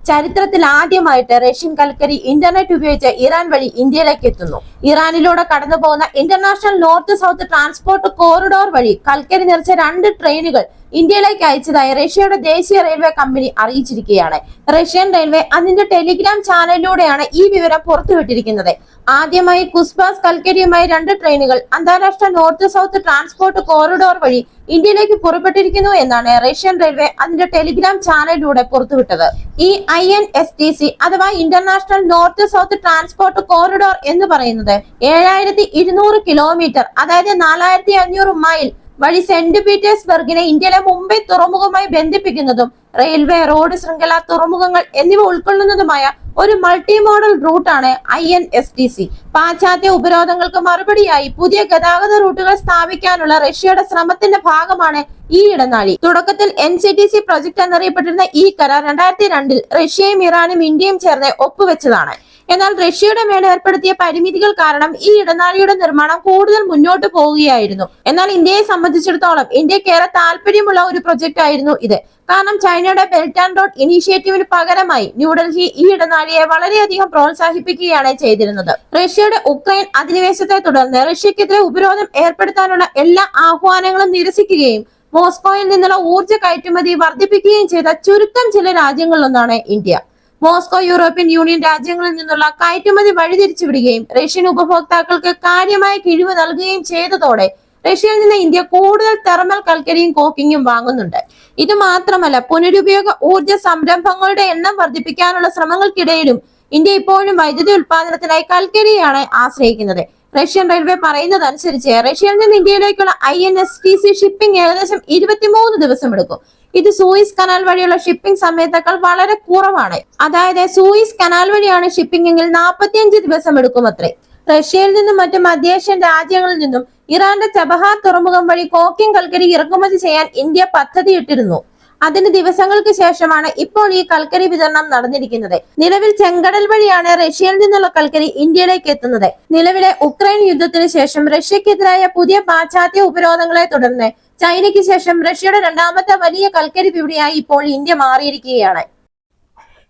ചരിത്രത്തിൽ ആദ്യമായിട്ട് റഷ്യൻ കൽക്കരി ഇന്റർനെറ്റ് ഉപയോഗിച്ച് ഇറാൻ വഴി ഇന്ത്യയിലേക്ക് എത്തുന്നു. ഇറാനിലൂടെ കടന്നു പോകുന്ന international north south transport corridor വഴി കൽക്കരി നിറച്ച 2 ട്രെയിനുകൾ ഇന്ത്യയിലേക്ക് അയച്ചതായി റഷ്യയുടെ ദേശീയ റെയിൽവേ കമ്പനി അറിയിച്ചിരിക്കുകയാണ്. റഷ്യൻ റെയിൽവേ അതിന്റെ ടെലിഗ്രാം ചാനലിലൂടെയാണ് ഈ വിവരം പുറത്തുവിട്ടിരിക്കുന്നത്. ആദ്യമായി കുസ്ബാസ് കൽക്കരിയുമായി 2 ട്രെയിനുകൾ അന്താരാഷ്ട്ര നോർത്ത് സൗത്ത് ട്രാൻസ്പോർട്ട് കോറിഡോർ വഴി ഇന്ത്യയിലേക്ക് പുറപ്പെട്ടിരിക്കുന്നു എന്നാണ് റഷ്യൻ റെയിൽവേ അതിന്റെ ടെലിഗ്രാം ചാനലിലൂടെ പുറത്തുവിട്ടത്. ഈ INSTC അഥവാ international north south transport corridor എന്ന് പറയുന്നത് 7200 കിലോമീറ്റർ, അതായത് 4500 മൈൽ വഴി സെന്റ് പീറ്റേഴ്സ്ബർഗിനെ ഇന്ത്യയിലെ മുംബൈ തുറമുഖവുമായി ബന്ധിപ്പിക്കുന്നതും റെയിൽവേ, റോഡ് ശൃംഖല, തുറമുഖങ്ങൾ എന്നിവ ഉൾക്കൊള്ളുന്നതുമായ ഒരു മൾട്ടി മോഡൽ റൂട്ടാണ് INSTC. പാശ്ചാത്യ ഉപരോധങ്ങൾക്ക് മറുപടിയായി പുതിയ ഗതാഗത റൂട്ടുകൾ സ്ഥാപിക്കാനുള്ള റഷ്യയുടെ ശ്രമത്തിന്റെ ഭാഗമാണ് ഈ ഇടനാഴി. തുടക്കത്തിൽ NCTC പ്രൊജക്ട് എന്നറിയപ്പെട്ടിരുന്ന ഈ കരാർ 2002 റഷ്യയും ഇറാനും ഇന്ത്യയും ചേർന്ന് ഒപ്പുവെച്ചതാണ്. എന്നാൽ റഷ്യയുടെ മേൽ ഏർപ്പെടുത്തിയ പരിമിതികൾ കാരണം ഈ ഇടനാഴിയുടെ നിർമ്മാണം കൂടുതൽ മുന്നോട്ട് പോവുകയായിരുന്നു. എന്നാൽ ഇന്ത്യയെ സംബന്ധിച്ചിടത്തോളം ഇന്ത്യക്ക് ഏറെ താല്പര്യമുള്ള ഒരു പ്രൊജക്ട് ആയിരുന്നു ഇത്. കാരണം ചൈനയുടെ ബെൽറ്റ് ആൻഡ് റോഡ് ഇനീഷ്യേറ്റീവിന് പകരമായി ന്യൂഡൽഹി ഈ ഇടനാഴിയെ വളരെയധികം പ്രോത്സാഹിപ്പിക്കുകയാണ് ചെയ്തിരുന്നത്. റഷ്യയുടെ ഉക്രൈൻ അധിനിവേശത്തെ തുടർന്ന് റഷ്യക്കെതിരെ ഉപരോധം ഏർപ്പെടുത്താനുള്ള എല്ലാ ആഹ്വാനങ്ങളും നിരസിക്കുകയും മോസ്കോയിൽ നിന്നുള്ള ഊർജ്ജ കയറ്റുമതി വർദ്ധിപ്പിക്കുകയും ചെയ്ത ചുരുക്കം ചില രാജ്യങ്ങളിലൊന്നാണ് ഇന്ത്യ. മോസ്കോ യൂറോപ്യൻ യൂണിയൻ രാജ്യങ്ങളിൽ നിന്നുള്ള കയറ്റുമതി വഴിതിരിച്ചുവിടുകയും റഷ്യൻ ഉപഭോക്താക്കൾക്ക് കാര്യമായ കിഴിവ് നൽകുകയും ചെയ്തതോടെ റഷ്യയിൽ നിന്ന് ഇന്ത്യ കൂടുതൽ തെർമൽ കൽക്കരിയും കോക്കിങ്ങും വാങ്ങുന്നുണ്ട്. ഇത് മാത്രമല്ല, പുനരുപയോഗ ഊർജ്ജ സംരംഭങ്ങളുടെ എണ്ണം വർദ്ധിപ്പിക്കാനുള്ള ശ്രമങ്ങൾക്കിടയിലും ഇന്ത്യ ഇപ്പോഴും വൈദ്യുതി ഉൽപാദനത്തിനായി കൽക്കരിയാണ് ആശ്രയിക്കുന്നത്. റഷ്യൻ റെയിൽവേ പറയുന്നതനുസരിച്ച് റഷ്യയിൽ നിന്ന് ഇന്ത്യയിലേക്കുള്ള INSTC ഷിപ്പിംഗ് ഏകദേശം 23 ദിവസം എടുക്കും. ഇത് സൂയിസ് കനാൽ വഴിയുള്ള ഷിപ്പിംഗ് സമയത്തേക്കാൾ വളരെ കുറവാണ്. അതായത് സൂയിസ് കനാൽ വഴിയാണ് ഷിപ്പിംഗ് എങ്കിൽ 45 ദിവസം എടുക്കുമത്രേ. റഷ്യയിൽ നിന്നും മറ്റു മധ്യേഷ്യൻ രാജ്യങ്ങളിൽ നിന്നും ഇറാന്റെ ചബഹാർ തുറമുഖം വഴി കോക്കിംഗ് കൽക്കരി ഇറക്കുമതി ചെയ്യാൻ ഇന്ത്യ പദ്ധതിയിട്ടിരുന്നു. അതിന് ദിവസങ്ങൾക്ക് ശേഷമാണ് ഇപ്പോൾ ഈ കൽക്കരി വിതരണം നടന്നിരിക്കുന്നത്. നിലവിൽ ചെങ്കടൽ വഴിയാണ് റഷ്യയിൽ നിന്നുള്ള കൽക്കരി ഇന്ത്യയിലേക്ക് എത്തുന്നത്. നിലവിലെ ഉക്രൈൻ യുദ്ധത്തിന് ശേഷം റഷ്യക്കെതിരായ പുതിയ പാശ്ചാത്യ ഉപരോധങ്ങളെ തുടർന്ന് ചൈനയ്ക്ക് ശേഷം റഷ്യയുടെ 2ാമത്തെ വലിയ കൽക്കരി വിപണിയായി ഇപ്പോൾ ഇന്ത്യ മാറിയിരിക്കുകയാണ്.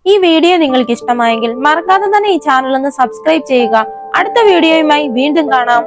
ഈ വീഡിയോ നിങ്ങൾക്ക് ഇഷ്ടമായെങ്കിൽ മറക്കാതെ തന്നെ ഈ ചാനൽ ഒന്ന് സബ്സ്ക്രൈബ് ചെയ്യുക. അടുത്ത വീഡിയോയുമായി വീണ്ടും കാണാം.